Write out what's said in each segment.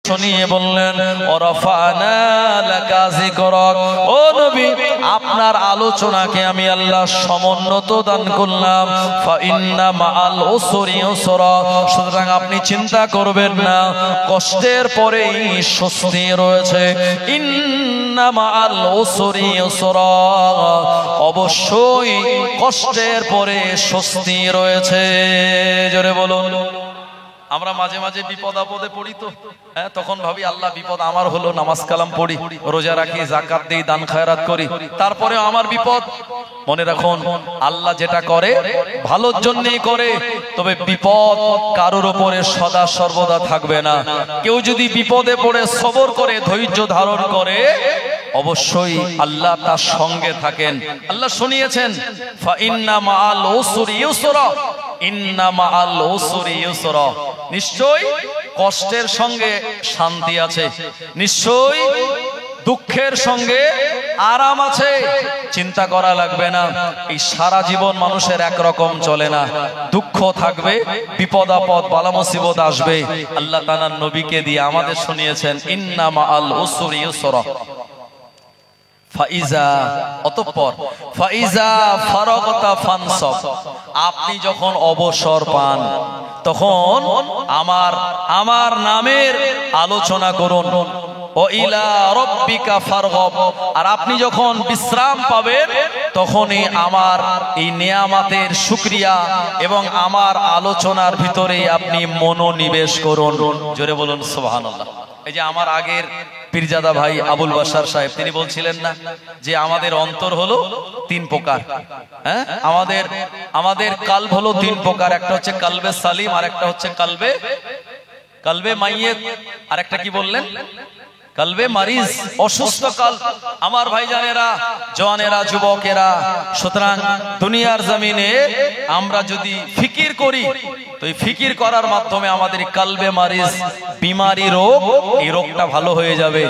শুনিয়ে বললেন ওরাফানা লাকা যিকরাক, ও নবী আপনার আলোচনাকে আমি আল্লাহ সমুন্নত দান করলাম। ফা ইন্না মাআল উসরি ইউসরা, সুতরাং আপনি চিন্তা করবেন না, কষ্টের পরেই স্বস্তি রয়েছে। ইন্না মাআল উসরি ইউসরা, অবশ্যই কষ্টের পরে স্বস্তি রয়েছে। জোরে বলুন। আমরা মাঝে মাঝে বিপদ আপদে পড়ি তো, হ্যাঁ, তখন ভাবি আল্লাহ বিপদ আমার হলো, নামাজ কালাম পড়ি, রোজা রাখি, যাকাত দেই, দান খায়রাত করি, তারপরেও আমার বিপদ। মনে রাখুন আল্লাহ যেটা করে ভালোর জন্যই করে, তবে বিপদ কারোর উপরে সদা সর্বদা থাকবে না। কেউ যদি বিপদে পড়ে সবর করে, ধৈর্য ধারণ করে, অবশ্যই আল্লাহ তার সঙ্গে থাকেন। আল্লাহ শুনিয়েছেন ফা ইন্না মাআল উসরি ইউসরা, ইন্না মাআল উসরি ইউসরা, নিশ্চয় কষ্টের সঙ্গে শান্তি আছে, নিশ্চয় দুঃখের সঙ্গে আরাম আছে। চিন্তা করা লাগবে না, এই সারা জীবন মানুষের একরকম চলে না, দুঃখ থাকবে, বিপদ আপদ বালা মুসিবত আসবে। আল্লাহ তাআলা নবীকে দিয়ে আমাদের শুনিয়েছেন ইন্না মাআল উসরি ইউসরা। ফাইজা, অতঃপর ফাইজা ফারাগতা ফানসাব, আপনি যখন অবসর পান তখন আমার নামের আলোচনা করুন। ও ইলা রাব্বিকা ফারগাব, আর আপনি যখন বিশ্রাম পাবেন তখনই আমার এই নিয়ামতের শুকরিয়া এবং আমার আলোচনার ভিতরে আপনি মনোনিবেশ করুন। জোরে বলুন সুবহানাল্লাহ। এই যে আমার আগের পীরজাদা ভাই আবুল বাশার সাহেব, তিনি বলছিলেন না যে আমাদের অন্তর হলো তিন প্রকার, হ্যাঁ, আমাদের কালব হলো তিন প্রকার, একটা হচ্ছে কালবে সালিম, আর একটা হচ্ছে কালবে মাইয়েত, আর একটা কি বললেন, কালবে মারিজ, অসুস্থ কাল। আমার ভাইজানেরা, জওয়ানেরা, যুবকেরা, সুতরাং দুনিয়ার জমিনে আমরা যদি ফিকির করি তো এই ফিকির করার মাধ্যমে আমাদের কালবে মারিজ, বিমারি রোগ, এই রোগটা ভালো হয়ে যাবে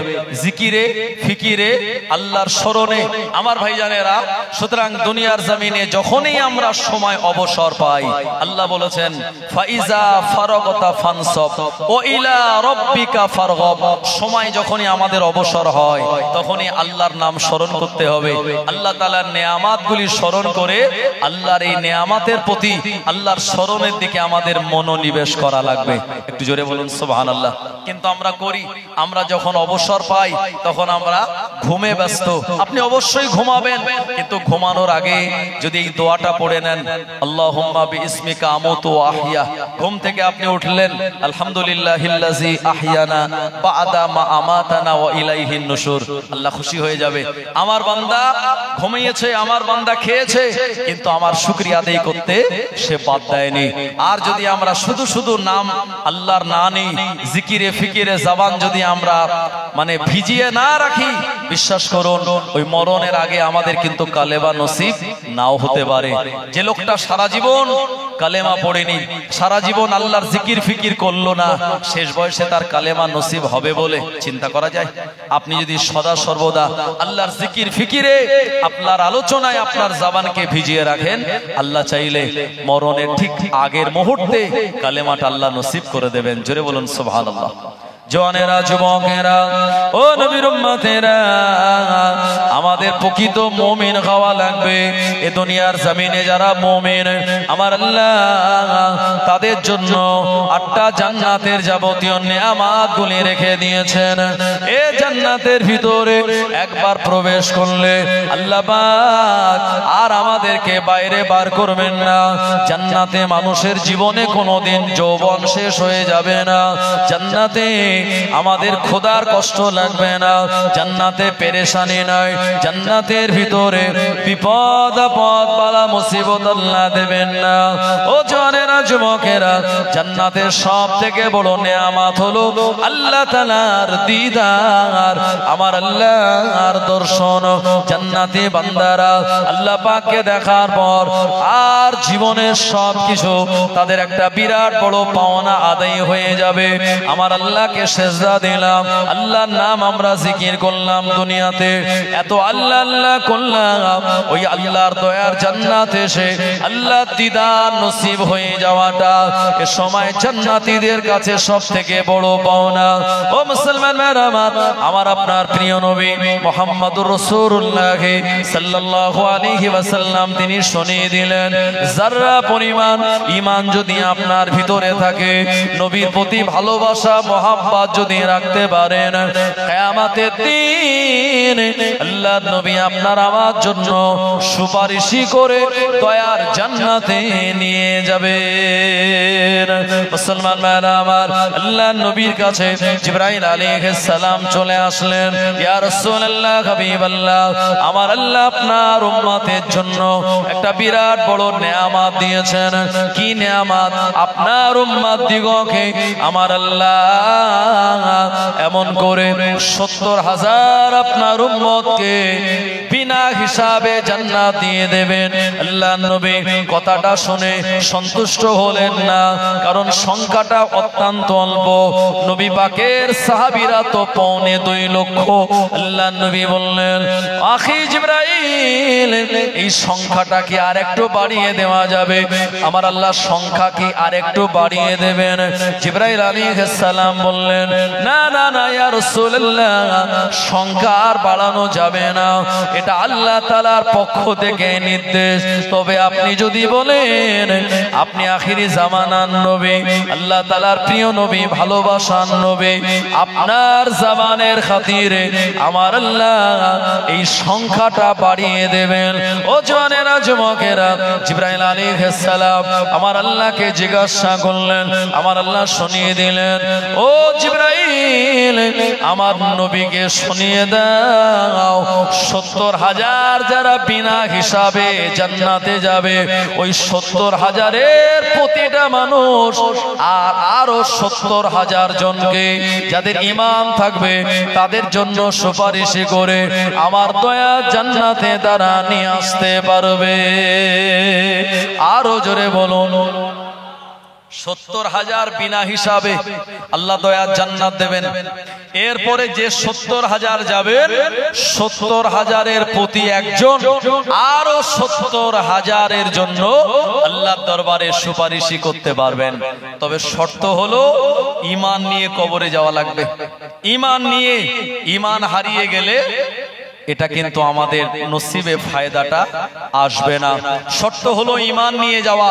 জিকিরে, ফিকিরে, আল্লাহর স্মরণে। আমার ভাইজানেরা, সুতরাং দুনিয়ার জমিনে যখনই আমরা সময় অবসর পাই, আল্লাহ বলেছেন ফাইজা ফারাগতা ফানসাব ও ইলা রাব্বিকা ফারগাব, সময় যখনই আমাদের অবসর হয় তখনই আল্লাহর নাম স্মরণ করতে হবে। আল্লাহ তাআলার নেয়ামাতগুলি স্মরণ করে আল্লাহর এই নেয়ামাতের প্রতি, আল্লাহর স্মরণের দিকে আমাদের মনোনিবেশ করা লাগবে। একটু জোরে বলুন সুবহানাল্লাহ। কিন্তু আমরা করি, আমরা যখন অবসর পাই তখন আমরা ঘুমে ব্যস্ত। আপনি অবশ্যই ঘুমাবেন, কিন্তু ঘুমানোর আগে যদি এই দোয়াটা পড়ে নেন, আল্লাহুম্মা বিইসমিকা আমুতু ওয়া আহইয়া, ঘুম থেকে আপনি উঠলেন, আলহামদুলিল্লাহিল্লাযী আহইয়ানা বা'দা মা আমাতানা ওয়া ইলাইহিন নুশুর। আল্লাহ খুশি হয়ে যাবে, আমার বান্দা ঘুমিয়েছে, আমার বান্দা খেয়েছে, কিন্তু আমার শুকরিয়া আদায় করতে সে বাদ দেয়নি। আর যদি আমরা শুধু শুধু নাম আল্লাহর না নেই, জিকিরে ফিকিরে জবান যদি আমরা ভিজিয়ে না রাখি, বিশ্বাস করুন ওই মরণের আগে আমাদের কিন্তু কালেমা নসিব নাও হতে পারে। যে লোকটা সারা জীবন কালেমা পড়েনি, সারা জীবন আল্লাহর জিকির ফিকির করলো না, শেষ বয়সে তার কালেমা নসিব হবে বলে চিন্তা করা যায়? আপনি যদি সদা সর্বদা আল্লাহর জিকির ফিকিরে, আপনার আলোচনায় আপনার জবানকে ভিজিয়ে রাখেন, আল্লাহ চাইলে মরণের ঠিক আগের মুহূর্তে কালেমাটা আল্লাহ নসিব করে দেবেন। জোরে বলুন সুবহানাল্লাহ। জওয়ানেরা, যুবকেরা, ও নবীর উম্মতেরা, আমাদের প্রকৃত মুমিন হওয়া লাগবে। এ দুনিয়ার জমিনে যারা মুমিন, আমার আল্লাহ তাদের জন্য 8টা জান্নাতের যাবতীয় নেয়ামতগুলি রেখে দিয়েছেন। এই জান্নাতের ভিতরে একবার প্রবেশ করলে আল্লাহ পাক আর আমাদেরকে বাইরে বার করবেন না। জান্নাতে মানুষের জীবনে কোনোদিন যৌবন শেষ হয়ে যাবে না। জান্নাতে আমাদের খোদার কষ্ট লাগবে না, জান্নাতে পেরেশানি নয়, জান্নাতের ভিতরে বিপদ আপদ বালা মুসিবত আল্লাহ দেবেন না। ও জওয়ানেরা, যুবকেরা, জান্নাতের সব থেকে বড় নেয়ামত হলো আল্লাহ তাআলার দিদার, আমার আল্লাহর দর্শন। জান্নাতি বান্দারা আল্লাহ পাককে দেখার পর আর জীবনের সব কিছু তাদের একটা বিরাট বড় পাওনা আদায় হয়ে যাবে। আমার আল্লাহকে সেজদা দিলাম, আল্লাহর নাম আমরা জিকির করলাম দুনিয়াতে, এত আল্লাহ আল্লাহ করলাম, ওই আল্লাহর দয়ার জান্নাতে এসে আল্লাহ দিদার নসিব হয়ে যাওয়াটা এ সময় জান্নাতীদের কাছে সব থেকে বড় পাওনা। ও মুসলমান ভাইরা আমার আপনার প্রিয় নবী মুহাম্মদুর রাসূলুল্লাহ সাল্লাল্লাহু আলাইহি ওয়াসাল্লাম তিনি শুনিয়ে দিলেন, যারা পরিমাণ ঈমান যদি আপনার ভিতরে থাকে, নবীর প্রতি ভালোবাসা মহব্বত যদি রাখতে পারেন, কিয়ামতের দিন আল্লাহর নবী আপনার আমার জন্য সুপারিশি করে দয়ার জান্নাতে নিয়ে যাবেন। মুসলমান ভাইরা আমার, আল্লাহর নবীর কাছে জিবরাইল আলাইহিস সালাম চলে আসলেন, ইয়া রাসূলুল্লাহ হাবিবাল্লাহ, আমার আল্লাহ আপনার উম্মতের জন্য একটা বিরাট বড় নেয়ামত দিয়েছেন। কি নেয়ামত? আপনার উম্মত দিগকে আমার আল্লাহ এমন করে 70,000 আপনার উম্মতকে বিনা হিসাবে জান্নাত দিয়ে দেবেন। আল্লাহর নবী কথাটা শুনে সন্তুষ্ট হলেন না, কারণ সংখ্যাটা অত্যন্ত অল্প। নবী পাকের সাহাবীরা তো 2.25 লক্ষ। আল্লাহর নবী বললেন, আখি জিবরাইল, এই সংখ্যাটা কি আর একটু বাড়িয়ে দেওয়া যাবে? আমার আল্লাহ সংখ্যা কি আর একটু বাড়িয়ে দেবেন? জিবরাইল আলাইহিস সালাম বললেন, না না না ইয়া রাসূলুল্লাহ, সংখ্যা আর বাড়ানো যাবে না, এটা আল্লাহ তাআলার পক্ষ থেকে নির্দেশ। তবে আপনি যদি বলেন আপনি আখিরি জামানার নবী, আল্লাহ তাআলার প্রিয় নবী, ভালোবাসার নবী, আপনার জামানের খাতিরে আমার আল্লাহ এই সংখ্যাটা বাড়িয়ে দেবেন। ও জওয়ানেরা, যুবকেরা, জিবরাইল আলাইহিস সালাম আমার আল্লাহকে জিজ্ঞাসা করলেন, আমার আল্লাহ শুনিয়ে দিলেন, ও জিবরাইল, আমার নবীকে শুনিয়ে দাও 70,000 যারা বিনা হিসাবে জান্নাতে যাবে, ওই 70,000-এর প্রতিটা মানুষ আর আরো 70,000 জনকে যাদের ঈমান থাকবে তাদের জন্য সুপারিশি করে আমার দয়া জান্নাতে তারা নিয়ে আসতে পারবে। আরো জোরে বলুন, 70,000 বিনা হিসাবে আল্লাহ দয়ার জান্নাত দেবেন। এরপরে যে 70,000 যাবেন, 70,000-এর প্রতি একজন আরো 70,000-এর জন্য আল্লাহর দরবারে সুপারিশি করতে পারবেন। তবে শর্ত হলো ঈমান নিয়ে কবরে যাওয়া লাগবে। ঈমান নিয়ে, ঈমান হারিয়ে গেলে এটা কিন্তু আমাদের নসিবে ফায়দাটা আসবে না। শর্ত হলো ঈমান নিয়ে যাওয়া।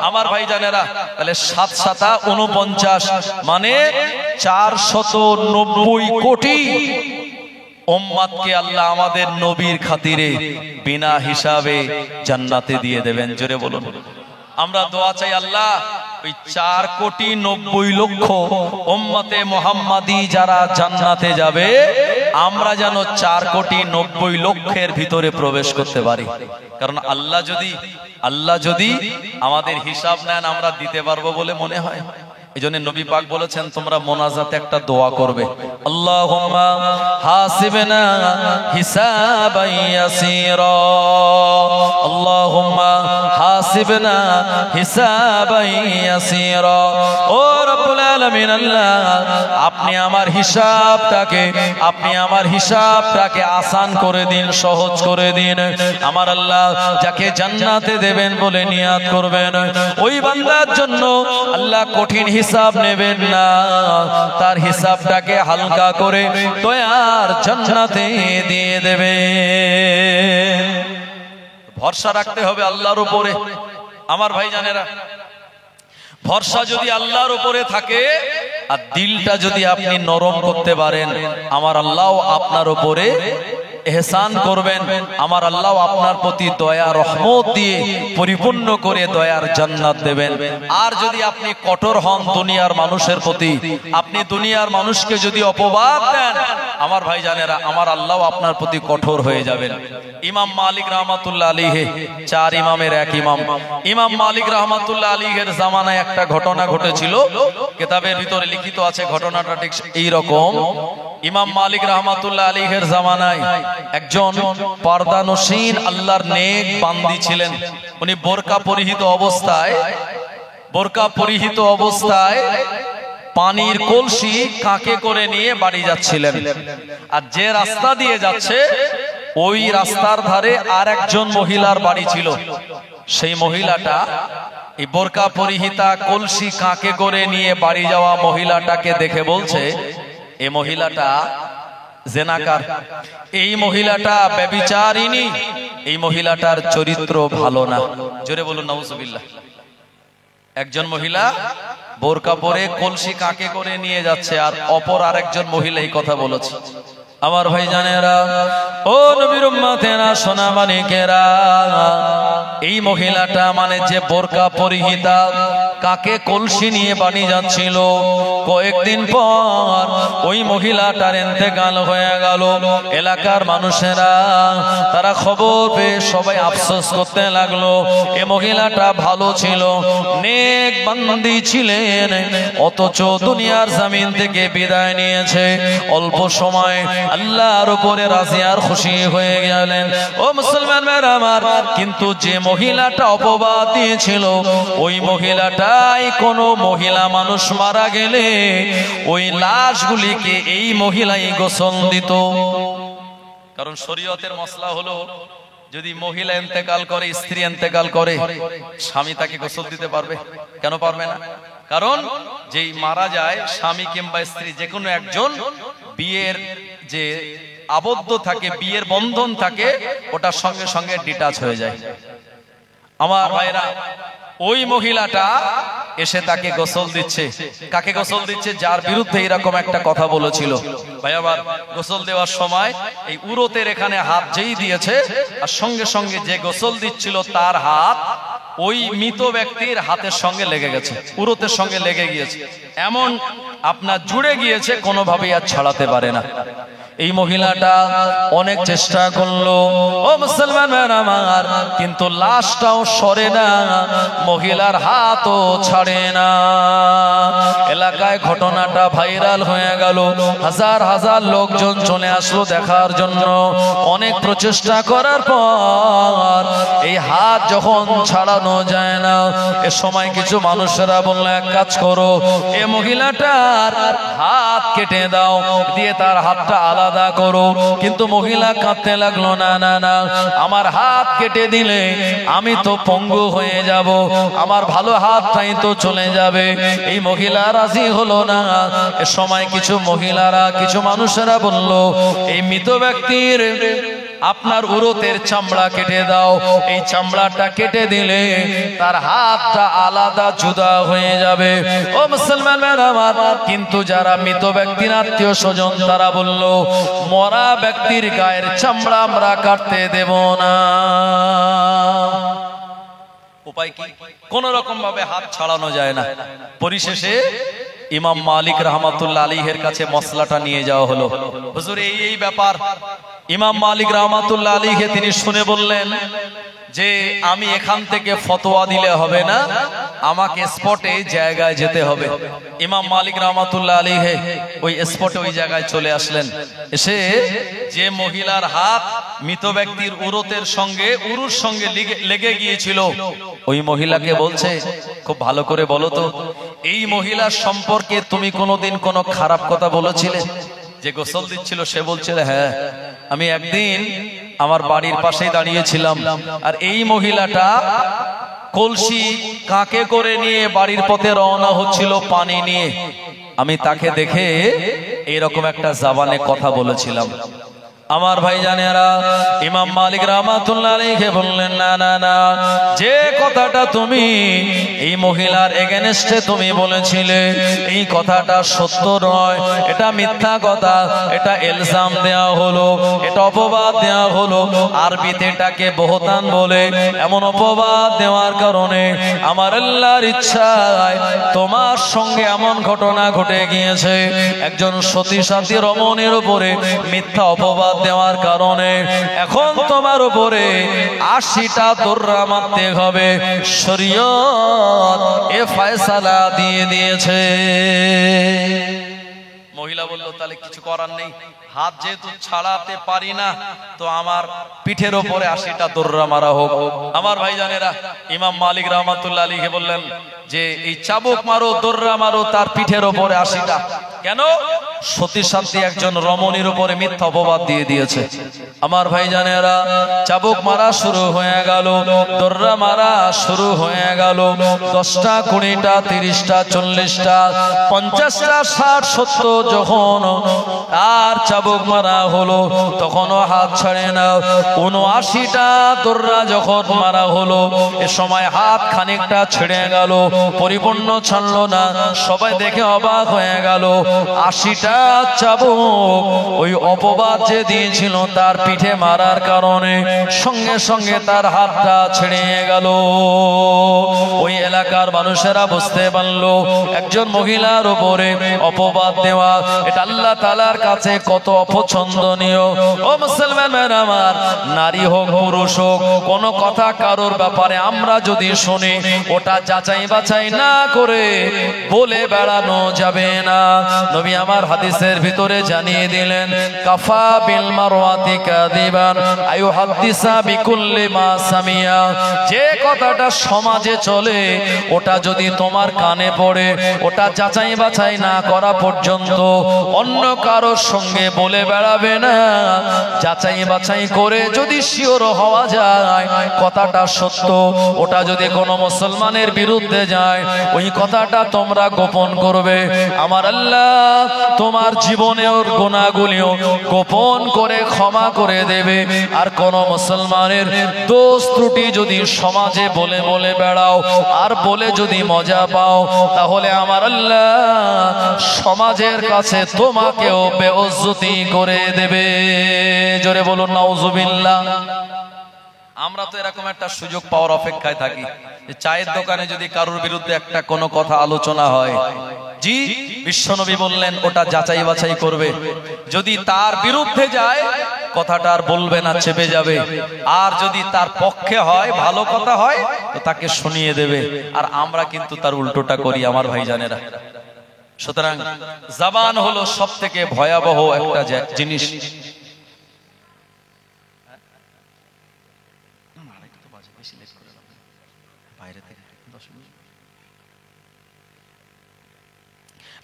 আমার ভাইজানেরা, তাহলে 7 7 49 মানে 490 কোটি উম্মতকে আল্লাহ আমাদের নবীর খাতিরে বিনা হিসাবে জান্নাতে দিয়ে দেবেন। জোরে বলুন। আমরা দোয়া চাই, আল্লাহ ওই 4,90,00,000 উম্মতে মুহাম্মাদি যারা জান্নাতে যাবে, আমরা যেন 4,90,00,000-এর ভিতরে প্রবেশ করতে পারি। কারণ আল্লাহ যদি আমাদের হিসাব নেন, আমরা দিতে পারবো বলে মনে হয়। এজন্য নবী পাক বলেছেন, তোমরা মোনাজাতে একটা দোয়া করবে, আল্লাহুম্মা হাসিবনা হিসাবান ইয়াসীরা, আল্লাহুম্মা হাসিবনা হিসাবান ইয়াসীরা। ও রব্বুল আলামিন, আল্লাহ আপনি আমার হিসাবটাকে আসান করে দিন, সহজ করে দিন। আমার আল্লাহ যাকে জান্নাতে দেবেন বলে নিয়াত করবেন, ওই বান্দার জন্য আল্লাহ কঠিন হিসাব নেবেন না, তার হিসাবটাকে হালকা করে দয়ার জান্নাতে দিয়ে দেবে। ভরসা রাখতে হবে আল্লাহর উপরে। আমার ভাইজানেরা, ভরসা যদি আল্লাহর উপরে থাকে আর দিলটা যদি আপনি নরম করতে পারেন, আমার আল্লাহ আপনার উপরে এহসান করবেন। আমার আল্লাহ আপনার প্রতি দয়া রহমত দিয়ে পরিপূর্ণ করে দয়ার জান্নাত দেবেন। আর যদি আপনি কঠোর হন দুনিয়ার মানুষের প্রতি, আপনি দুনিয়ার মানুষকে যদি অপবাদ দেন, আমার ভাইজানেরা, আমার আল্লাহ আপনার প্রতি কঠোর হয়ে যাবেন। ইমাম মালিক রাহমাতুল্লাহ আলাইহি, 4 ইমামের এক ইমাম, ইমাম মালিক রাহমাতুল্লাহ আলাইহির জামানায় একটা ঘটনা ঘটেছিল। কিতাবের ভিতরে লিখিত আছে ঘটনাটা ঠিক এই রকম। ইমাম মালিক রাহমাতুল্লাহ আলাইহির জামানায় একজন পর্দানশীন আল্লাহর নেক বান্দি ছিলেন। উনি বোরকা পরিহিত অবস্থায় পানির কলসি কাঁকে করে নিয়ে বাড়ি যাচ্ছিলেন। আর যে রাস্তা দিয়ে যাচ্ছে ওই রাস্তার ধারে আর একজন মহিলার বাড়ি ছিল। সেই মহিলাটা এই বোরকা পরিহিতা কলসি কাঁকে করে নিয়ে বাড়ি যাওয়া মহিলাটাকে দেখে বলছে, এই মহিলাটা জেনাকার, এই মহিলাটা ব্যভিচারিণী, এই মহিলাটার চরিত্র ভালো না। জোরে বলুন নাউজুবিল্লাহ। একজন মহিলা বোরকা পরে কলসি কাঁকে করে নিয়ে যাচ্ছে, আর অপর আরেকজন মহিলা এই কথা বলেছে। আমার ভাই জানেরা, ও নবীর উম্মতেরা, সোনা মানিকেরা, এই মহিলাটা মানে যে বোরকা পরিহিতা কাকে কলসি নিয়ে বাড়ি যাচ্ছিল, কয়েকদিন পর ওই মহিলাটার ইন্তেকাল হয়ে গেল। এলাকার মানুষেরা তারা খবর পেয়ে সবাই আফসোস করতে লাগলো, এ মহিলাটা ভালো ছিল, নেক বান্দি ছিলেন, অথচ দুনিয়ার জমিন থেকে বিদায় নিয়েছে। অল্প সময় আল্লাহর উপরে রাজি আর খুশি হয়ে গেলেন। ও মুসলমান ভাইরা আমার, কিন্তু যে মহিলাটা অপবাদ দিয়েছিল, ওই মহিলাটাই কোন মহিলা মানুষ মারা গেলে ওই লাশগুলিকে এই মহিলাই গোসল দিত। কারণ শরীয়তের মসলা হলো, যদি মহিলা ইন্তেকাল করে, স্ত্রী ইন্তেকাল করে, স্বামী তাকে গোসল দিতে পারবে? কেন পারবে না? কারণ যেই মারা যায় স্বামী কিংবা স্ত্রী যে কোনো একজন, বিয়ের যে আবদ্ধ থাকে, বিয়ের বন্ধন থাকে, ওটার সঙ্গে সঙ্গে ডিটাচ হয়ে যায়। আমার ভাইরা, ওই মহিলাটা এসে তাকে গোসল দিচ্ছে। কাকে গোসল দিচ্ছে? যার বিরুদ্ধে এরকম একটা কথা বলেছিল। ভাই আবার গোসল দেওয়ার সময় এই উরতের এখানে হাত যেই দিয়েছে, আর সঙ্গে সঙ্গে যে গোসল দিচ্ছিল তার হাত ওই মৃত ব্যক্তির হাতের সঙ্গে লেগে গেছে, উরতের সঙ্গে লেগে গিয়েছে, এমন আপনার জুড়ে গিয়েছে, কোনোভাবেই আর ছাড়াতে পারে না। এই মহিলাটা অনেক চেষ্টা করলো, ও মুসলমান আমার, কিন্তু লাশটাও সরে না, মহিলার হাতও ছাড়ে না। এলাকায় ঘটনাটা ভাইরাল হয়ে গেল, হাজার হাজার লোকজন চলে আসলো দেখার জন্য। অনেক প্রচেষ্টা করার পর এই হাত যখন ছাড়ানো যায় না, এ সময় কিছু মানুষেরা বললো, এক কাজ করো, এ মহিলাটার হাত কেটে দাও, দিয়ে তার হাতটা আলাদা করো। কিন্তু মহিলা কাঁদতে লাগলো, না না না, আমার হাত কেটে দিলে আমি তো পঙ্গু হয়ে যাব, আমার ভালো হাতটাই তো চলে যাবে। এই মহিলা রাজি হলো না। এ সময় কিছু মহিলারা, কিছু মানুষেরা বলল, এই মৃত ব্যক্তির আপনার উরতের চামড়া কেটে দাও, এই চামড়াটা কেটে দিলে তার হাতটা আলাদা জুদা হয়ে যাবে। ও মুসলমান আমার, কিন্তু যারা মৃত ব্যক্তির আত্মীয় স্বজন, তারা বলল, মরা ব্যক্তির গায়ের চামড়া আমরা কাটতে দেব না। উপায় কি? কোন রকম ভাবে হাত ছাড়ানো যায় না। পরিশেষে ইমাম মালিক রহমাতুল্লাহ আলাইহির কাছে মসলাটা নিয়ে যাওয়া হলো। হুজুর, এই ব্যাপার। ইমাম মালিক রহমাতুল্লাহ আলাইহি তিনি শুনে বললেন যে আমি এখান থেকে ফতোয়া দিলে হবে না, আমাকে স্পটে জায়গায় যেতে হবে। ইমাম মালিক রহমাতুল্লাহ আলাইহি ওই স্পটে, ওই জায়গায় চলে আসলেন। এসে যে মহিলার হাত মৃত ব্যক্তির উরতের সঙ্গে, উরুর সঙ্গে লেগে গিয়েছিল, ওই মহিলাকে বলছে, খুব ভালো করে বলো তো, এই মহিলার সম্পর্কে তুমি কোনোদিন কোনো খারাপ কথা বলেছিলে? যে গোসল দিচ্ছিল সে বলছিল, হ্যাঁ, আমি একদিন আমার বাড়ির পাশেই দাঁড়িয়েছিলাম, আর এই মহিলাটা কলসি কাঁকে করে নিয়ে বাড়ির পথে রওনা হচ্ছিল পানি নিয়ে, আমি তাকে দেখে এরকম একটা জবানে কথা বলেছিলাম। আমার ভাই জানেরা, ইমাম মালিক রাহমাতুল্লাহ আলাইহি বললেন, না না না, যে কথাটা তুমি এই মহিলার এগেনস্টে তুমি বলেছিলে, এই কথাটা সত্য নয়, এটা মিথ্যা কথা, এটা ইলজাম দেয়া হলো, এটা অপবাদ দেয়া হলো। আরবিতে এটাকে বহতান বলে। এমন অপবাদ দেওয়ার কারণে আমার আল্লাহর ইচ্ছায় তোমার সঙ্গে এমন ঘটনা ঘটে গিয়েছে, একজন সতী সাথী রমণীর উপরে মিথ্যা অপবাদ দেওয়ার কারণে এখন তোমার উপরে ৮০টা দোররা মারতে হবে। শরীয়ত এ ফয়সালা দিয়ে দিয়েছে। মহিলা বলল, তাহলে কিছু করার নেই, হাত যেহেতু ছাড়াতে পারি না, তো আমার পিঠের উপরে ৮০টা দোররা মারা হোক। আমার ভাইজানেরা, ইমাম মালিক রহমাতুল্লাহ আলাইহি বললেন, যে এই চাবুক মারো দোররা মারো তার পিঠের ওপরে 80টা। কেন? সতী সাথী একজন রমণীর উপরে মিথ্যা অপবাদ দিয়ে দিয়েছে। আমার ভাইজানেরা, চাবুক মারা শুরু হয়ে গেল, দোররা মারা শুরু হয়ে গেল। 10টা 20টা 30টা 40টা 50টা 60 70 যখন আর চাবুক মারা হলো তখনও হাত ছাড়ে না। 79টা দোররা যখন মারা হলো এ সময় হাত খানিকটা ছেড়ে গেল, পরিপূর্ণ ছাড়লো না। সবাই দেখে অবাক হয়ে গেল। 80টা চাবুক ওই অপবাদ যে দিয়েছিল তার পিঠে মারার কারণে সঙ্গে সঙ্গে তার হাতটা ছেড়ে গেল। ওই এলাকার মানুষেরা বুঝতে পারলো একজন মহিলার উপরে অপবাদ দেওয়া এটা আল্লাহ তাআলার কাছে কত অপছন্দনীয়। ও মুসলমান আমার, নারী হোক পুরুষ হোক, কোন কথা কারোর ব্যাপারে আমরা যদি শুনি ওটা যাচাই বাছাই না করে বলে বেড়ানো যাবে না। নবী আমার হাদিসের ভিতরে জানিয়ে দিলেন, কাফা বিল মারওয়াতি কাযিবান আইহাদিসা বিকুল্লি মা সামিয়া। যে কথাটা সমাজে চলে ওটা যদি তোমার কানে পড়ে ওটা যাচাই বাছাই না করা পর্যন্ত অন্য কারোর সঙ্গে বলে বেড়াবে না। যাচাই বাছাই করে যদি শিওর হওয়া যায় কথাটা সত্য, ওটা যদি কোনো মুসলমানের বিরুদ্ধে যায় ওই কথাটা তোমরা গোপন করবে। আমার আল্লাহ তোমার জীবনের গুনাহগুলিও গোপন করে ক্ষমা করে দেবে। আর কোন মুসলমানের দোষ ত্রুটি যদি সমাজে বলে বলে বেড়াও আর বলে যদি মজা পাও তাহলে আমার আল্লাহ সমাজের কাছে তোমাকেও বেইজ্জতি করে দেবে। জোরে বলুন নাউজুবিল্লাহ। আমরা তো এরকম একটা সুযোগ পাওয়ার অপেক্ষায় থাকি যে চায়ের দোকানে যদি কারোর বিরুদ্ধে একটা কোনো কথা আলোচনা হয়, জি বিশ্বনবী বললেন ওটা যাচাই বাছাই করবে। যদি তার বিরুদ্ধে যায় কথাটা আর বলবে না, চেপে যাবে। আর যদি তার পক্ষে হয়, ভালো কথা হয়, তো তাকে শুনিয়ে দেবে। আর আমরা কিন্তু তার উল্টোটা করি আমার ভাইজানেরা। সুতরাং জবান হলো সব থেকে ভয়াবহ একটা জিনিস।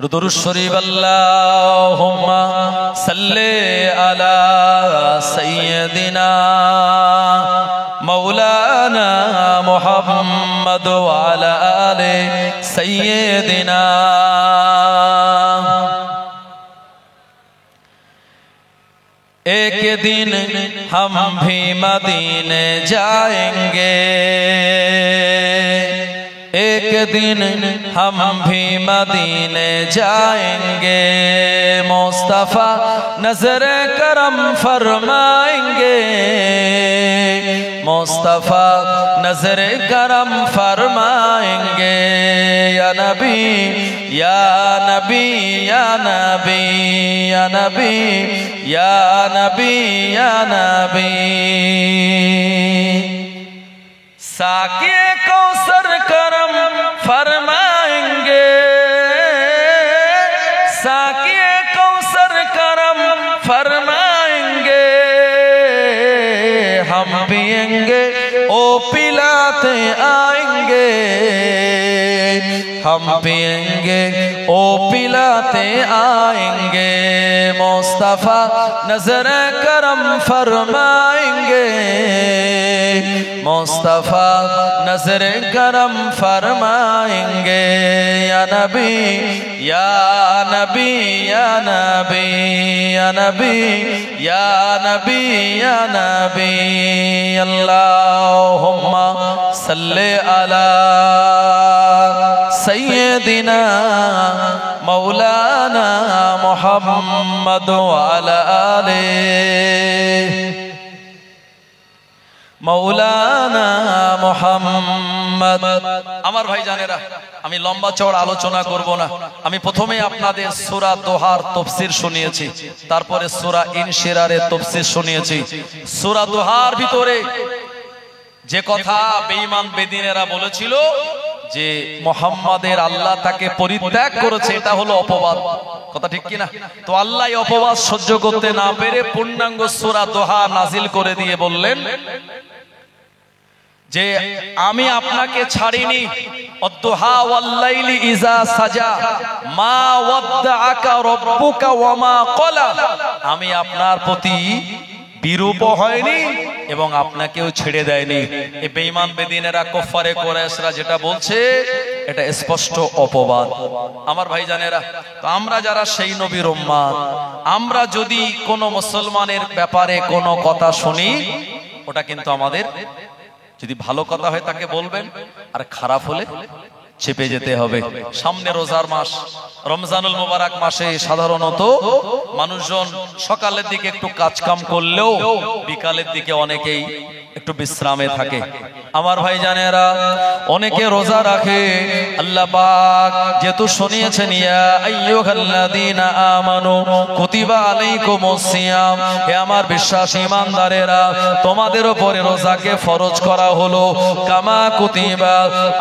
দুরূদ শরীফ আল্লাহুম্মা সাল্লি আলা সাইয়্যিদিনা মাওলানা মুহাম্মদ ওয়া আলা আলি সাইয়্যিদিনা। एक दिन हम भी मदीने जाएंगे, एक दिन हम भी मदीने जाएंगे, मुस्तफा नजर करम फरमाएंगे, मुस्तफा नजर करम फरमाएंगे। या नबी या नबी या नबी या नबी या नबी या नबी। साक़ी कौसर करम फरमाएंगे, साक़ी कौसर करम फरमाएंगे, हम पिएंगे ओ पिलाते आएंगे, हम पिएंगे ओ पिलाते आएंगे, मुस्तफा नजर करम फरमाएंगे, मुस्तफा नजर करम फरमाएंगे। या नबी या नबी या नबी या नबी या नबी या नबी। अल्लाहुम्मा सल्ले अला सय्यदिना मौलाना मुहम्मद व अला आलिहि मौलाना मुहम्मद। আমার ভাইজানেরা, আমি লম্বা চওড়া আলোচনা করব না। আমি প্রথমে আপনাদের সূরা দোহার তাফসীর শুনিয়েছি, তারপরে সূরা ইনশিরারের তাফসীর শুনিয়েছি। সূরা দোহার ভিতরে যে কথা বেঈমান বেদিনেরা বলেছিল যে মুহাম্মাদের আল্লাহ তাকে পরিত্যাগ করেছে, এটা হলো অপবাদ। কথা ঠিক কিনা? তো আল্লাহ এই অপবাদ সহ্য করতে না পেরে পূর্ণাঙ্গ সূরা দোহা নাজিল করে দিয়ে বললেন যে আমি আপনাকে ছাড়িনি, অদ্দুহা ওয়াল লাইলি ইজা সাজা মা ওয়াদ্দাআকা রাব্বুকা ওয়া মা ক্বালা, আমি আপনার প্রতি বিরূপ হয়নি এবং আপনাকেও ছেড়ে দেয়নি। এই বেঈমান বেদিনেরা কুফারে কুরাইশরা যেটা বলছে এটা স্পষ্ট অপবাদ। আমার ভাইজানেরা, তো আমরা যারা সেই নবীর উম্মত, আমরা যদি কোনো মুসলমানের ব্যাপারে কোনো কথা শুনি, ওটা কিন্তু আমাদের যদি ভালো কথা হয় তাকে বলবেন, আর খারাপ হলে চেপে যেতে হবে। সামনে রোজার মাস, রমজানুল মুবারক মাসে সাধারণত মানুষজন সকালের দিকে একটু কাজ কাম করলেও বিকালের দিকে অনেকেই একটু বিশ্রামে থাকে। আমার ভাইজানেরা, অনেকে রোজা রাখে। আল্লাহ পাক যেহেতু শুনিয়েছেন, ইয়া আইয়ুহাল্লাযীনা আমানু কুতিবা আলাইকুমুস সিয়াম, হে আমার বিশ্বাসী ঈমানদারেরা, তোমাদের উপরে রোজাকে ফরজ করা হলো, কামা কুতিবা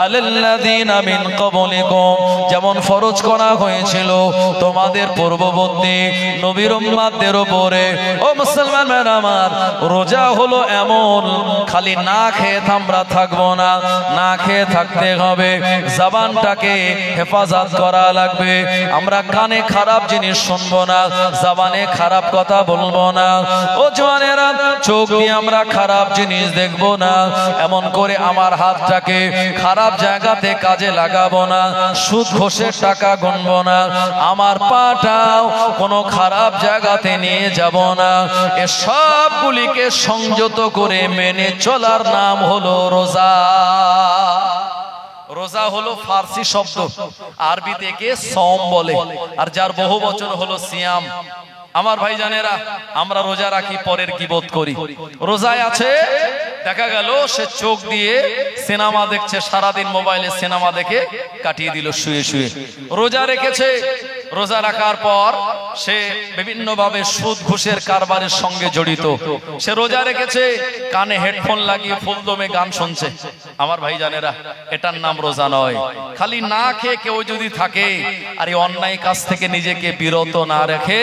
আলাল্লাযীনা মিন ক্বাবলিকুম, যেমন ফরজ করা হয়েছিল তোমাদের পূর্ববর্তী নবীর উম্মতদের উপরে। ও মুসলমান ভাইরা আমার, রোজা হলো এমন, খালি না খেয়ে আমরা থাকবো না, না খেয়ে থাকতে হবে, জবানটাকে হেফাজত করা লাগবে। আমরা কানে খারাপ জিনিস শুনবো না, জবানে খারাপ কথা বলবো না। ও জওয়ানেরা, চোখ দিয়ে আমরা খারাপ জিনিস দেখবো না, এমন করে আমার হাতটাকে খারাপ জায়গাতে কাজে লাগাবো না, সুদ ঘোষের টাকা গুনবো না, আমার পাটাও কোনো খারাপ জায়গাতে নিয়ে যাব না। এ সবগুলিকে সংযত করে মেনে চলার নাম হলো রোজা। রোজা হলো ফার্সি শব্দ, আরবি থেকে সওম বলে, আর যার বহু বচন হলো সিয়াম। আমার ভাইজানেরা, আমরা রোজা রাখি, পরের গীবত করি। রোজায় আছে, দেখা গেল সে চোখ দিয়ে সিনেমা দেখছে, সারাদিন মোবাইলে সিনেমা দেখে কাটিয়ে দিল শুয়ে শুয়ে। রোজা রেখেছে, রোজা রাখার পর সে বিভিন্ন ভাবে সুদ ঘুষের কারবারের সঙ্গে জড়িত। সে রোজা রেখেছে, কানে হেডফোন লাগিয়ে ফুলদমে গান শুনছে। আমার ভাইজানেরা, এটার নাম রোজা নয়। খালি না খেয়ে কেউ যদি থাকে আর এই অন্যায় কাজ থেকে নিজেকে বিরত না রেখে,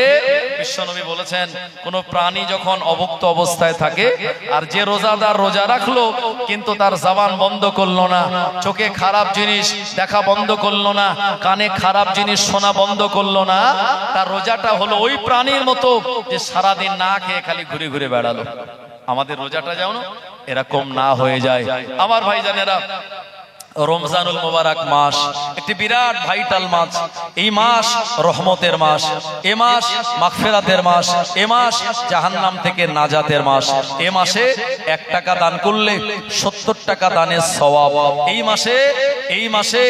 বিশ্বনবী বলেছেন, কোন প্রাণী যখন অভুক্ত অবস্থায় থাকে, আর যে রোজাদার রোজা রাখলো কিন্তু তার জবান বন্ধ করলো না, চোখে খারাপ জিনিস দেখা বন্ধ করলো না, কানে খারাপ জিনিস শোনা বন্ধ করলো না, তার রোজাটা হলো ওই প্রাণীর মতো যে সারাদিন না খেয়ে খালি ঘুরে ঘুরে বেড়ালো। আমাদের রোজাটা যেন এরকম না হয়ে যায়। আমার ভাইজানেরা, রমজানুল মুবারক মাস একটি বিরাট ভাইটাল মাস। এই মাস রহমতের মাস, এ মাস মাগফিরাতের মাস, এ মাস জাহান্নাম থেকে নাজাতের মাস। এ মাসে 1 টাকা দান করলে 70 টাকা দানের সওয়াব। এই মাসে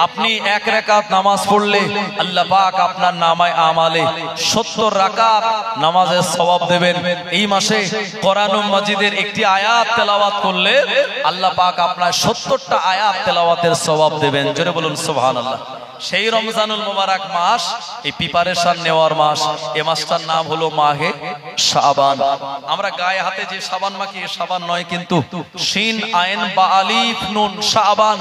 আপনি 1 রাকাত নামাজ পড়লে আল্লাহ পাক আপনার নামায় আমালে 70 রাকাত নামাজের সওয়াব দেবেন। এই মাসে কোরআনুল মাজিদের একটি আয়াত তেলাওয়াত করলে আল্লাহ পাক আপনার 70টা আয়াত তেলাওয়াতের সওয়াব দেবেন। জোরে বলুন সুবহানাল্লাহ। সেই রমজানুল মুবারক মাস, এই প্রিপারেশন নেওয়ার মাস। এই মাসটার নাম হলো মাহে শাবান। আমরা গায়ে হাতে যে সাবান মাখি, সাবান নয় কিন্তু, শিন আইন বা আলিফ নুন, শাবান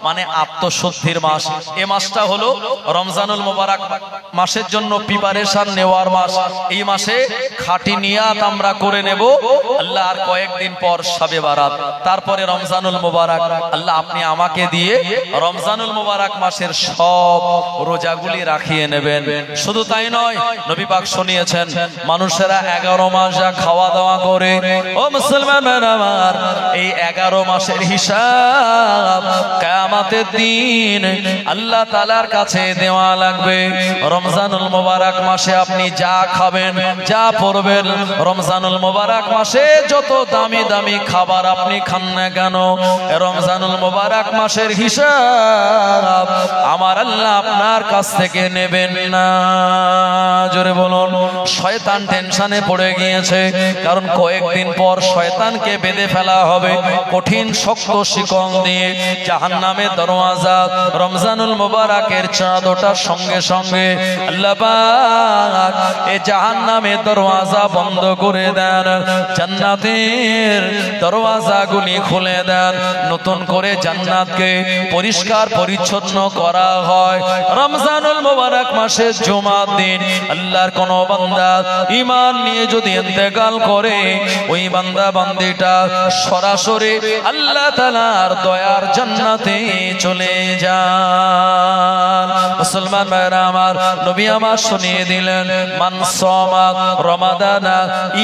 মানে আত্মশুদ্ধির মাস। এই মাসটা হলো রমজানুল মুবারক মাসের জন্য প্রিপারেশন নেওয়ার মাস। এই মাসে খাঁটি নিয়াত আমরা করে নেব, আল্লাহ আর কয়েকদিন পর শবে বারাত, তারপরে রমজানুল মুবারক। আল্লাহ আপনি আমাকে দিয়ে রমজানুল মুবারক মাসের সব রোজাগুলি রাখিয়ে নেবেন। শুধু তাই নয়, নবী পাক শুনিয়েছেন, মানুষেরা 11 মাস যা খাওয়া দাওয়া করে, ও মুসলমান আমার, এই 11 মাসের হিসাব কিয়ামতের দিন আল্লাহ তাআলার কাছে দেওয়া লাগবে। রমজানুল মুবারক মাসে আপনি যা খাবেন, যা পড়বেন, রমজানুল মুবারক মাসে যত দামি দামি খাবার আপনি খান না কেন, রমজানুল মুবারক মাসের হিসাব আমার আল্লাহ আপনার কাছ থেকে নেবেন না। জোরে বলুন। শয়তান টেনশনে পড়ে গিয়েছে, কারণ কয়েকদিন পর শয়তানকে বেঁধে ফেলা হবে কঠিন শক্ত শিকল দিয়ে। জাহান্নামের দরওয়াজা রমজানুল মুবারকের চাঁদ ওঠার সঙ্গে সঙ্গে আল্লাহ পাক এই জাহান্নামের দরওয়াজা বন্ধ করে দেন, জান্নাতের দরওয়াজাগুলি খুলে দেন, নতুন করে জান্নাতকে পরিষ্কার পরিচ্ছন্ন করা হয়। রমজানুল মুবারক মাসে জুমার দিন আল্লাহর কোন বান্দা ঈমান নিয়ে নিয়ে যদি ইন্তেকাল করে ওই বান্দা বান্দিটা সরাসরি আল্লাহ তাআলার দয়ার জান্নাতে চলে যান। মুসলমান ভাইরা আমার, নবী আমার শুনিয়ে দিলেন, মান সামা রমাদানা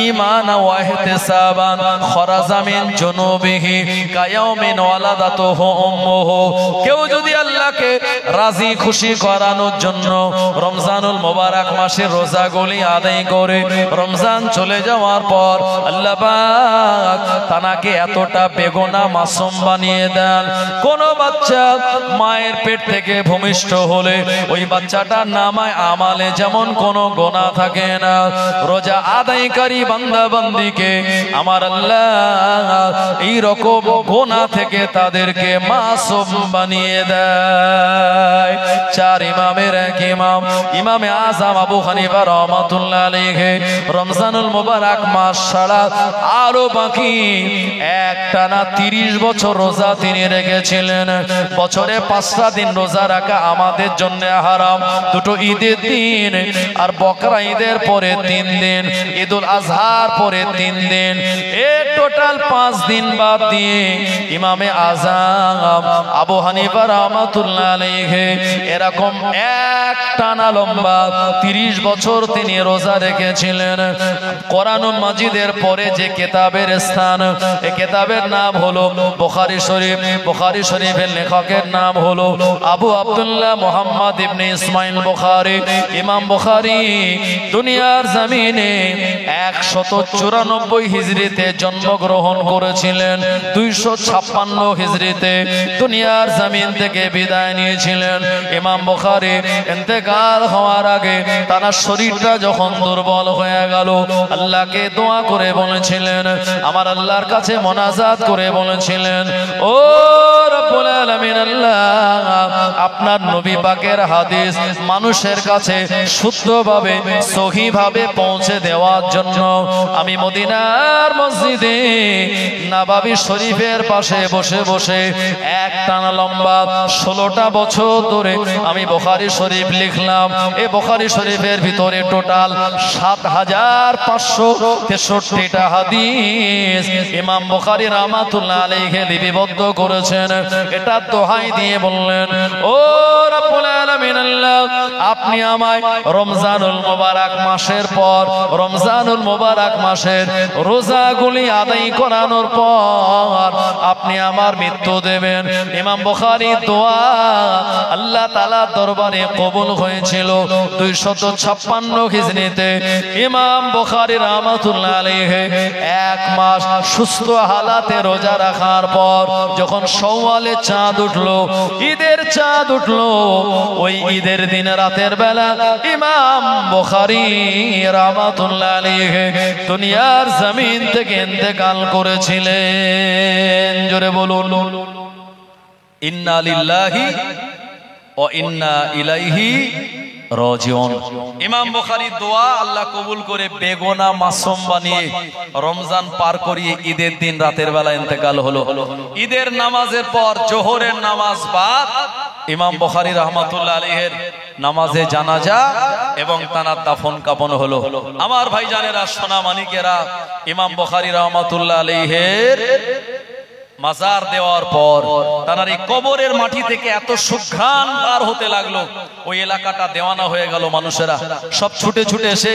ঈমানা ওয়া ইহতিসাবান খরাজা মিন জুনুবিহি কায়াউমিন ওয়ালাদাতুহু উম্মুহু। কেউ যদি আল্লাহকে রাজি খুশি করানোর জন্য রমজানুল মোবারক মাসের রোজাগুলি আদায় করে রমজান চলে যাওয়ার পর আল্লাহ পাক তাকে এতটা বেগুনা মাসুম বানিয়ে দেন। কোন বাচ্চা মায়ের পেট থেকে ভূমিষ্ঠ হলে ওই বাচ্চাটার নামায় আমালে যেমন কোনো গোনা থাকে না, রোজা আদায়কারী বান্দা বান্দিকে আমার আল্লাহ এই রকম গোনা থেকে তাদেরকে মাসুম বানিয়ে দেয়। চার ইমামের এক ইমাম, ইমামে আযম আবু হানিফা রাহমাতুল্লাহ আলাইহি রমজানুল মোবারক মাস ছাড়া আরো বাকি একটানা 30 বছর রোজা তিনি রেখেছিলেন। বছরে 5টা দিন রোজা রাখা আমাদের জন্য হারাম, দুটো ঈদের দিন আর বকরা ঈদের পরে 3 দিন, ঈদুল আজহার পরে 3 দিন, এই টোটাল 5 দিন বাদ দিয়ে ইমামে আযম আবু হানিফা রাহমাতুল্লাহ আলাইহি এরকম একটানা লম্বা 30 বছর তিনি রোজা রেখেছিলেন। কোরআনুল মাজিদের পরে যে কিতাবের স্থান, এই কিতাবের নাম হলো বুখারী শরীফ। বুখারী শরীফের লেখকের নাম হলো আবু আব্দুল্লাহ মুহাম্মদ ইবনে ইসমাইল বুখারী। ইমাম বুখারী দুনিয়ার জমিনে 194 হিজরিতে জন্মগ্রহণ করেছিলেন, 256 হিজরিতে দুনিয়ার জমিন থেকে বিদায় নিয়েছিলেন। ইমাম বুখারী ইন্তেকাল হওয়ার আগে তার শরীরটা যখন দুর্বল হয়ে গেল, আল্লাহকে দোয়া করে বলেছিলেন, আমার আল্লাহর কাছে মোনাজাত করে বলেছিলেন, ও রব্বুল আলামিন আল্লাহ, আপনার নবী পাকের হাদিস মানুষের কাছে শুদ্ধভাবে সহিভাবে পৌঁছে দেওয়ার জন্য আমি মদিনার মসজিদে নববী শরীফের পাশে বসে বসে একটানা লম্বা 16টা বছর ধরে আমি বুখারী শরীফ লিখলাম। এই বুখারী শরীফের ভিতরে টোটাল 7563টা হাদিস ইমাম বুখারী রাহমাতুল্লাহ আলাইহি লিপিবদ্ধ করেছেন। এটা দোহাই দিয়ে বললেন, ও রব্বুল আলামিন আল্লাহ, আপনি আমায় রমজানুল মোবারক মাসের পর রমজানুল মোবারক মাসের রোজাগুলি আদায় করানোর পর আপনি আমার মৃত্যু দেবেন। ইমাম বুখারীর দোয়া আল্লাহ তাআলার দরবারে কবুল হয়েছিল 256 হিজরিতে। ইমাম বুখারী রাহমাতুল্লাহ আলাইহি 1 মাস সুস্থ হালাতে রোজা রাখার পর যখন শাওয়ালে চাঁদ উঠলো, ঈদের চাঁদ উঠলো, ওই ঈদের দিন রাতের বেলা ইমাম বুখারী রাহমাতুল্লাহ আলাইহি দুনিয়ার জমিন থেকে ইন্তেকাল করেছিলেন। জোরে বলুন, ইন্না লিল্লাহি ওয়া ইন্না ইলাইহি রাজিউন। ইমাম বুখারীর দোয়া আল্লাহ কবুল করে বেগুনা মাসুম বানিয়ে রমজান পার করিয়ে ঈদের দিন রাতের বেলা ইন্তেকাল হলো। ঈদের নামাজের পর জোহরের নামাজ বাদ ইমাম বুখারী রাহমাতুল্লাহ আলাইহির নামাজে জানাজা এবং তানার দাফন কাফন হলো। আমার ভাইজানেরা, সোনা মানিকেরা, ইমাম বুখারী রাহমাতুল্লাহ আলাইহির মাজার দেওয়ার পর তার এই কবরের মাটি থেকে এত সুঘ্রাণ বার হতে লাগলো, ওই এলাকাটা দেওয়ানা হয়ে গেল। মানুষেরা সব ছুটে ছুটে এসে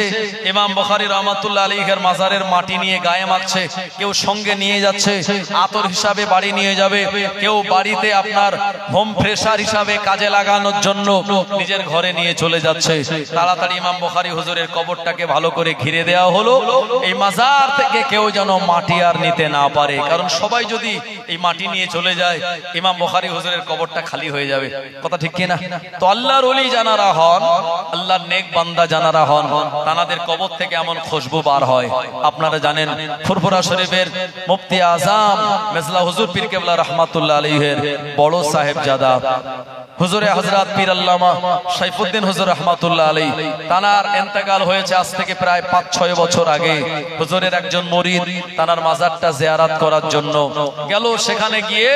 ইমাম বুখারী রাহমাতুল্লাহ আলাইহির মাজারের মাটি নিয়ে গায়ে মাখছে, কেউ সঙ্গে নিয়ে যাচ্ছে আতর হিসাবে বাড়ি নিয়ে যাবে, কেউ বাড়িতে আপনার হোম ফ্রেশার হিসাবে কাজে লাগানোর জন্য নিজের ঘরে নিয়ে চলে যাচ্ছে। তাড়াতাড়ি ইমাম বুখারী হুজুরের কবরটাকে ভালো করে ঘিরে দেওয়া হলো, এই মাজার থেকে কেউ যেন মাটি আর নিতে না পারে, কারণ সবাই যদি এই মাটি নিয়ে চলে যায় ইমাম বুখারী হুজুরের কবরটা খালি হয়ে যাবে। কথা ঠিক কি না? তো আল্লাহর ওলি যারা হন, আল্লাহর নেক বান্দা যারা হন, তাদের কবর থেকে এমন খুশবু বার হয়। আপনারা জানেন ফুরফুরা শরীফের মুফতি আজম মেজলা হুজুর পীর কেবলা রাহমাতুল্লাহ আলাইহির বড় সাহেবজাদা হুজুরে হযরত পীর আল্লামা সাইফুদ্দিন হুজুর রাহমাতুল্লাহ আলাইহি, তানার ইন্তেকাল হয়েছে আজ থেকে প্রায় 5-6 বছর আগে। হুজুরের একজন মুরিদ তানার মাজারটা জিয়ারত করার জন্য গেল। গেল, সেখানে গিয়ে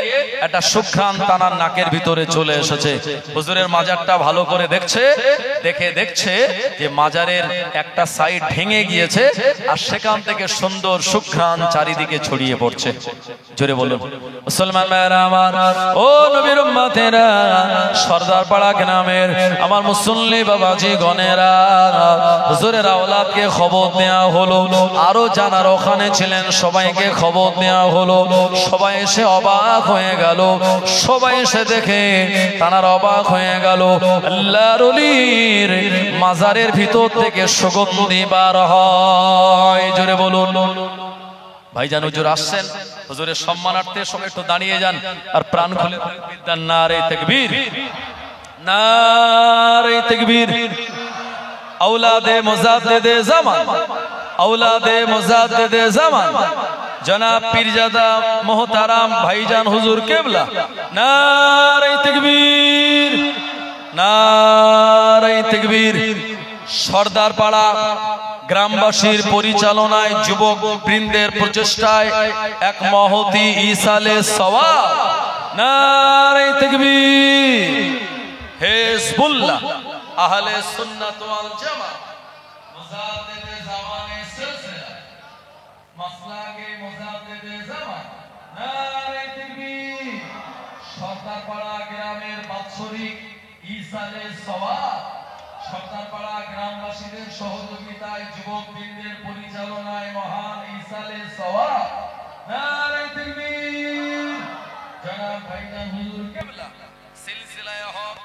একটা সুঘ্রাণ তানার নাকের ভিতরে চলে এসেছে। হুজুরের মাজারটা ভালো করে দেখছে, দেখছে যে মাজারের একটা সাইড ভেঙে গিয়েছে আর সেখান থেকে সুন্দর সুঘ্রাণ চারিদিকে ছড়িয়ে পড়ছে। জোরে বলুন মুসলমান ভাইরা আমার, ও নবীর উম্মতেরা, সরদারপাড়া গ্রামের আমার মুসল্লি বাবাজি গণেরা, হুজুরের আওলাদকে খবর দেয়া হলো, আরো জানার ওখানে ছিলেন সবাইকে খবর দেয়া হলো। সবাই এসে অবাক হয়ে গেল, সবাই এসে দেখে তারা অবাক হয়ে গেল। আল্লাহর ওলির মাজারের ভিতর থেকে সুগন্ধি বার হয়। জোরে বলুন। ভাইজান হুজুর আসছেন, হুজুরের সম্মানার্থে সবাই একটু দাঁড়িয়ে যান আর প্রাণ খুলে তাকবীর, নারে তাকবীর, নারে তাকবীর। औलादे मुजाद्दिदे ज़मान, औलादे मुजाद्दिदे ज़मान, जनाब पीरजादा मोहतरम भाईजान हुजूर केबला, नारे तकबीर, नारे तकबीर। সরদারপাড়া গ্রামবাসীর পরিচালনায়, যুবক বৃন্দের প্রচেষ্টায় এক মহতি ইসালে সওয়াব, নারে তাকবীর। হিজবুল্লাহ, আহলে সুন্নাত ওয়াল জামাত, মুজাদ্দিদে জামানে সিলসিলা, মাসলাকে মুজাদ্দিদে জামান, নারে তাকবীর। সরদারপাড়া গ্রামের বাৎসরিক ইসালে সওয়াব, সরদারপাড়া গ্রামবাসীদের সহযোগিতায়, যুবকবৃন্দের পরিচালনায় মহান ইসালে সওয়াব, নারে তাকবীর। জনাব ভাইজান হুজুর কেবলা সিলসিলায়ে হক